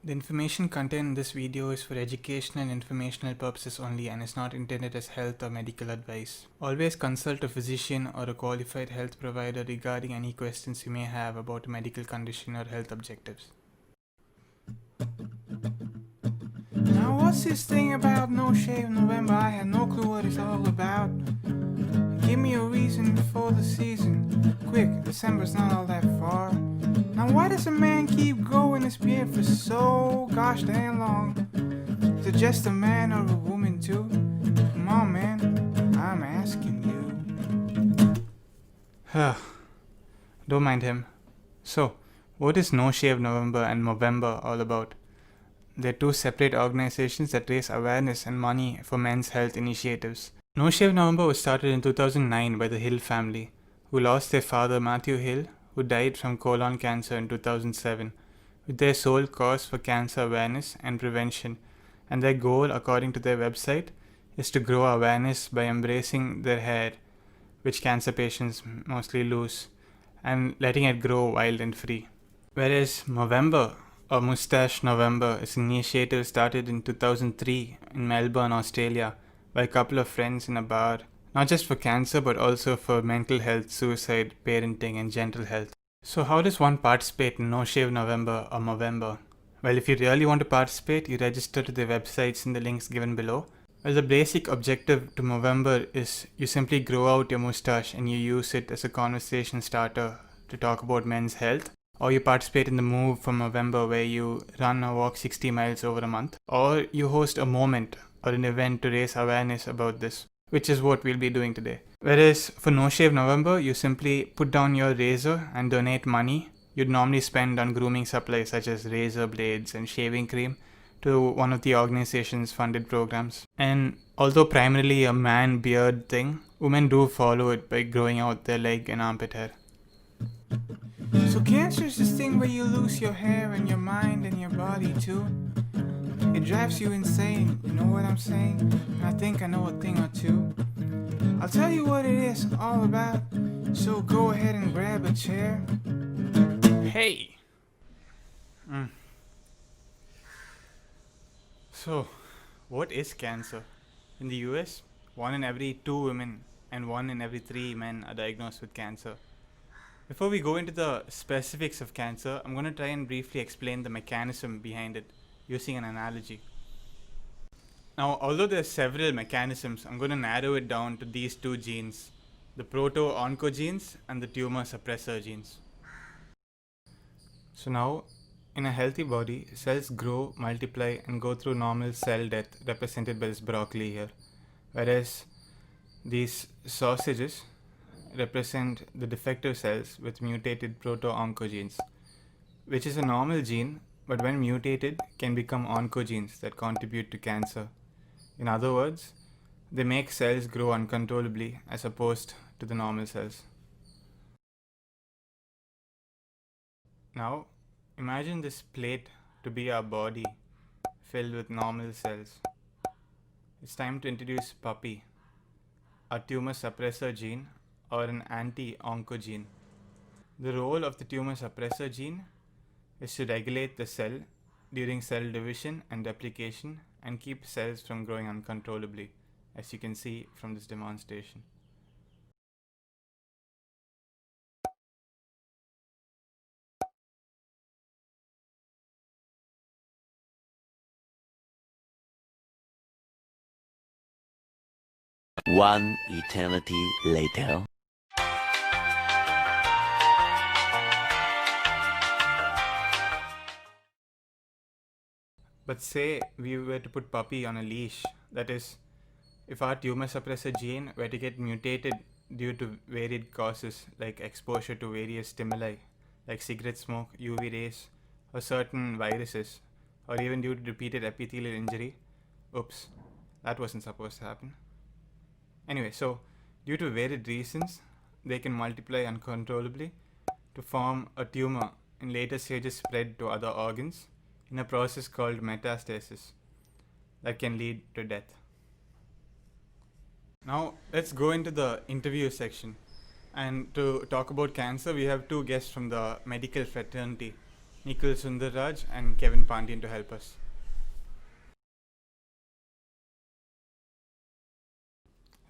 The information contained in this video is for educational and informational purposes only and is not intended as health or medical advice. Always consult a physician or a qualified health provider regarding any questions you may have about a medical condition or health objectives. Now what's this thing about No Shave November? I have no clue what it's all about. Give me a reason for the season. Quick, December's not all that far. Now why does a man keep growing his beard for so gosh damn long? Is it just a man or a woman too? Come on man, I'm asking you. Don't mind him. So, what is No Shave November and Movember all about? They're two separate organizations that raise awareness and money for men's health initiatives. No Shave November was started in 2009 by the Hill family, who lost their father Matthew Hill, who died from colon cancer in 2007, with their sole cause for cancer awareness and prevention, and their goal, according to their website, is to grow awareness by embracing their hair, which cancer patients mostly lose, and letting it grow wild and free. Whereas Movember, or Mustache November, is an initiative started in 2003 in Melbourne, Australia, by a couple of friends in a bar, not just for cancer but also for mental health, suicide, parenting, and general health. So, how does one participate in No Shave November or Movember? Well, if you really want to participate, you register to the websites in the links given below. Well, the basic objective to Movember is you simply grow out your mustache and you use it as a conversation starter to talk about men's health. Or you participate in the Move for Movember, where you run or walk 60 miles over a month. Or you host a moment or an event to raise awareness about this, which is what we'll be doing today. Whereas for No Shave November, you simply put down your razor and donate money you'd normally spend on grooming supplies such as razor blades and shaving cream to one of the organization's funded programs. And although primarily a man beard thing, women do follow it by growing out their leg and armpit hair. So cancer is this thing where you lose your hair and your mind and your body too. It drives you insane, you know what I'm saying? And I think I know a thing or two. I'll tell you what it is all about, so go ahead and grab a chair. Hey! So, what is cancer? In the US, 1 in every 2 women and 1 in every 3 men are diagnosed with cancer. Before we go into the specifics of cancer, I'm going to try and briefly explain the mechanism behind it using an analogy. Now, although there are several mechanisms, I'm going to narrow it down to these 2 genes, the proto-oncogenes and the tumor suppressor genes. So now, in a healthy body, cells grow, multiply, and go through normal cell death, represented by this broccoli here, whereas these sausages represent the defective cells with mutated proto-oncogenes, which is a normal gene, but when mutated can become oncogenes that contribute to cancer. In other words, they make cells grow uncontrollably as opposed to the normal cells. Now, imagine this plate to be our body filled with normal cells. It's time to introduce Puppy, a tumor suppressor gene or an anti-oncogene. The role of the tumor suppressor gene is to regulate the cell during cell division and replication and keep cells from growing uncontrollably, as you can see from this demonstration. One eternity later. But say we were to put Puppy on a leash, that is, if our tumor suppressor gene were to get mutated due to varied causes like exposure to various stimuli like cigarette smoke, UV rays, or certain viruses, or even due to repeated epithelial injury, oops, that wasn't supposed to happen. Anyway, so due to varied reasons, they can multiply uncontrollably to form a tumor and later stages spread to other organs in a process called metastasis that can lead to death. Now, let's go into the interview section. And to talk about cancer, we have 2 guests from the medical fraternity. Nikhil, Sundara, and Kevin Pandian to help us.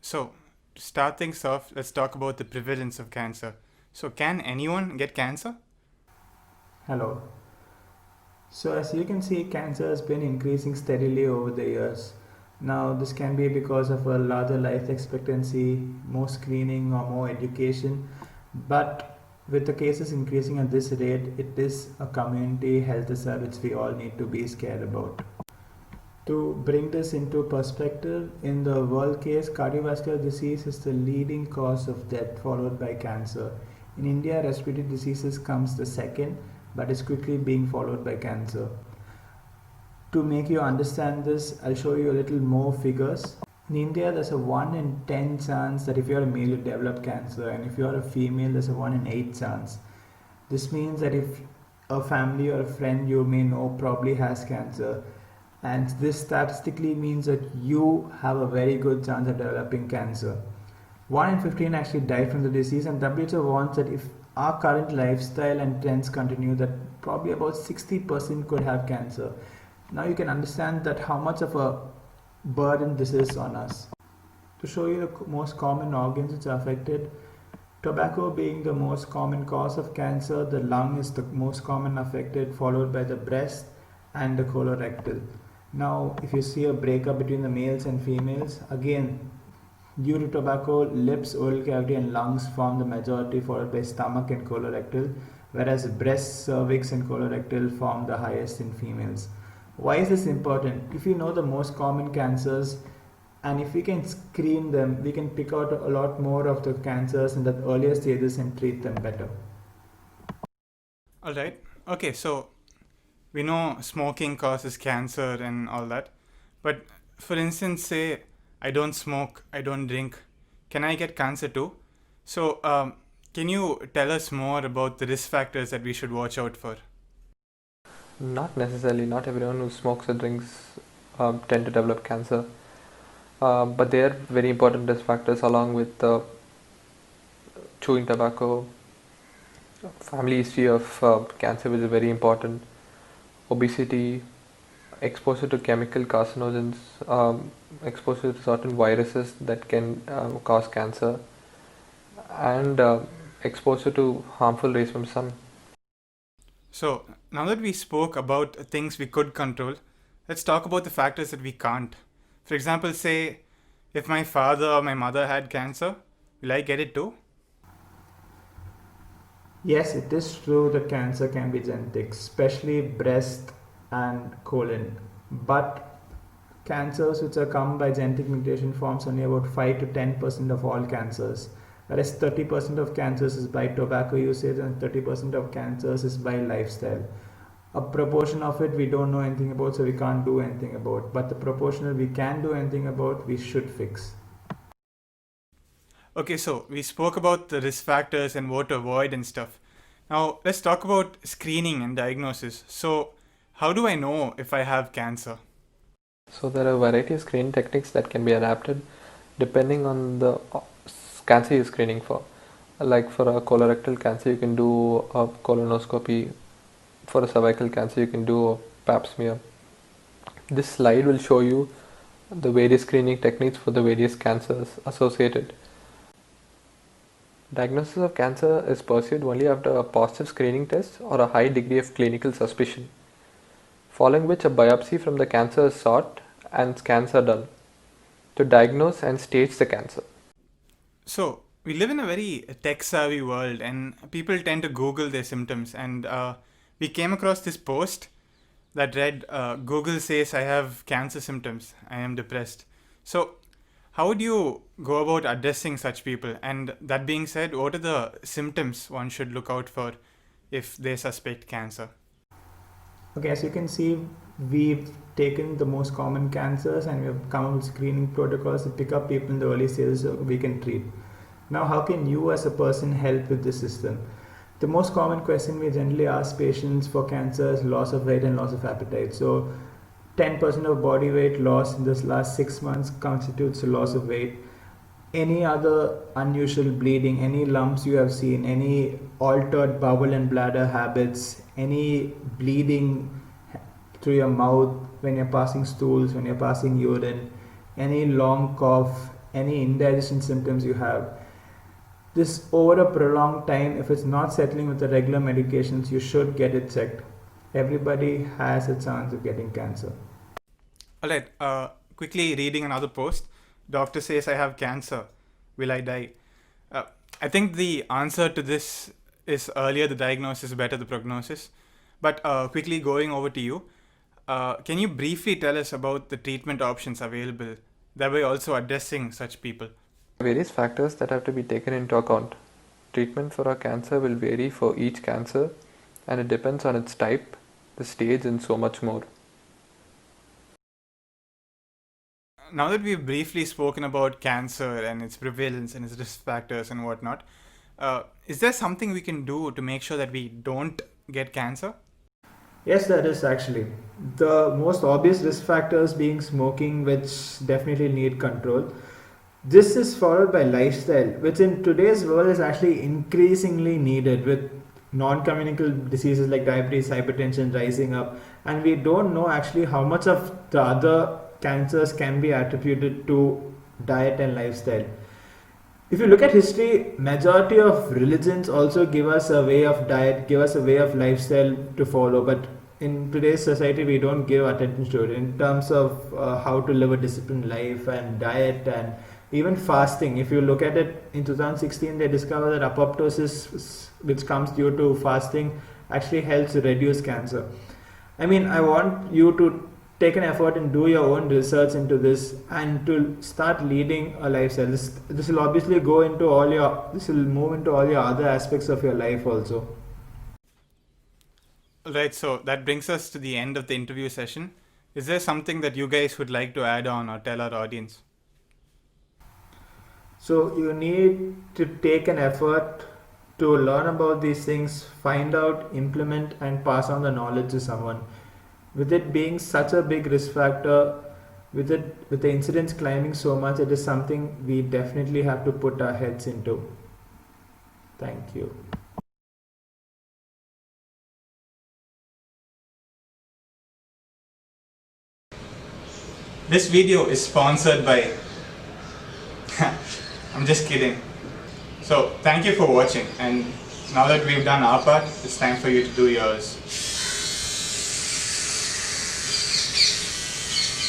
So, to start things off, let's talk about the prevalence of cancer. So, can anyone get cancer? Hello. So, as you can see, cancer has been increasing steadily over the years. Now, this can be because of a larger life expectancy, more screening, or more education. But with the cases increasing at this rate, it is a community health hazard which we all need to be scared about. To bring this into perspective, in the world case, cardiovascular disease is the leading cause of death, followed by cancer. In India, respiratory diseases comes the second, but is quickly being followed by cancer. To make you understand this, I'll show you a little more figures. In India, there's a 1 in 10 chance that if you're a male, you develop cancer, and if you're a female, there's a 1 in 8 chance. This means that if a family or a friend you may know probably has cancer, and this statistically means that you have a very good chance of developing cancer. 1 in 15 actually die from the disease, and WHO warns that if our current lifestyle and trends continue, that probably about 60% could have cancer. Now you can understand that how much of a burden this is on us. To show you the most common organs which are affected, tobacco being the most common cause of cancer, the lung is the most common affected, followed by the breast and the colorectal. Now, if you see a breakup between the males and females, again, due to tobacco, lips, oral cavity, and lungs form the majority, followed by stomach and colorectal, whereas breast, cervix, and colorectal form the highest in females. Why is this important? If you know the most common cancers, and if we can screen them, we can pick out a lot more of the cancers in the earlier stages and treat them better. Alright, okay, so we know smoking causes cancer and all that, but for instance, say I don't smoke, I don't drink, can I get cancer too? So, can you tell us more about the risk factors that we should watch out for? Not necessarily. Not everyone who smokes or drinks tend to develop cancer, but they are very important risk factors along with chewing tobacco, family history of cancer, which is very important, obesity, exposure to chemical carcinogens, exposure to certain viruses that can cause cancer, and exposure to harmful rays from sun. So, now that we spoke about things we could control, let's talk about the factors that we can't. For example, say if my father or my mother had cancer, will I get it too? Yes, it is true that cancer can be genetic, especially breast and colon. But cancers which are come by genetic mutation forms only about 5 to 10% of all cancers. Whereas 30% of cancers is by tobacco usage and 30% of cancers is by lifestyle. A proportion of it we don't know anything about, so we can't do anything about. But the proportion that we can do anything about, we should fix. Okay, so we spoke about the risk factors and what to avoid and stuff. Now, let's talk about screening and diagnosis. So, how do I know if I have cancer? So there are a variety of screening techniques that can be adapted depending on the cancer you're screening for. Like for a colorectal cancer, you can do a colonoscopy. For a cervical cancer, you can do a pap smear. This slide will show you the various screening techniques for the various cancers associated. Diagnosis of cancer is pursued only after a positive screening test or a high degree of clinical suspicion, following which a biopsy from the cancer is sought and scans are done to diagnose and stage the cancer. So, we live in a very tech savvy world and people tend to Google their symptoms. And we came across this post that read Google says I have cancer symptoms, I am depressed. So, how would you go about addressing such people? And that being said, what are the symptoms one should look out for if they suspect cancer? Okay, as you can see, we've taken the most common cancers and we have come up with screening protocols to pick up people in the early stages so we can treat. Now, how can you as a person help with this system? The most common question we generally ask patients for cancer is loss of weight and loss of appetite. So 10% of body weight loss in this last 6 months constitutes a loss of weight. any other unusual bleeding, any lumps you have seen, any altered bowel and bladder habits, any bleeding through your mouth when you're passing stools, when you're passing urine, any long cough, any indigestion symptoms you have. This over a prolonged time, if it's not settling with the regular medications, you should get it checked. Everybody has a chance of getting cancer. Alright, quickly reading another post. Doctor says I have cancer. Will I die? I think the answer to this is earlier the diagnosis, better the prognosis. But quickly going over to you, can you briefly tell us about the treatment options available, thereby also addressing such people? Various factors that have to be taken into account. Treatment for a cancer will vary for each cancer, and it depends on its type, the stage, and so much more. Now that we've briefly spoken about cancer and its prevalence and its risk factors and whatnot, is there something we can do to make sure that we don't get cancer? Yes, there is actually. The most obvious risk factors being smoking, which definitely need control. This is followed by lifestyle, which in today's world is actually increasingly needed with non-communicable diseases like diabetes, hypertension rising up, and we don't know actually how much of the other cancers can be attributed to diet and lifestyle. If you look at history, majority of religions also give us a way of diet, give us a way of lifestyle to follow, but in today's society we don't give attention to it in terms of how to live a disciplined life and diet and even fasting. If you look at it, in 2016 they discovered that apoptosis, which comes due to fasting, actually helps reduce cancer. I mean, I want you to take an effort and do your own research into this and to start leading a lifestyle. This will obviously go into this will move into all your other aspects of your life also. Alright, so that brings us to the end of the interview session. Is there something that you guys would like to add on or tell our audience? So you need to take an effort to learn about these things, find out, implement, and pass on the knowledge to someone. With it being such a big risk factor, with the incidence climbing so much, it is something we definitely have to put our heads into. Thank you. This video is sponsored by... I'm just kidding. So thank you for watching, and now that we've done our part, it's time for you to do yours.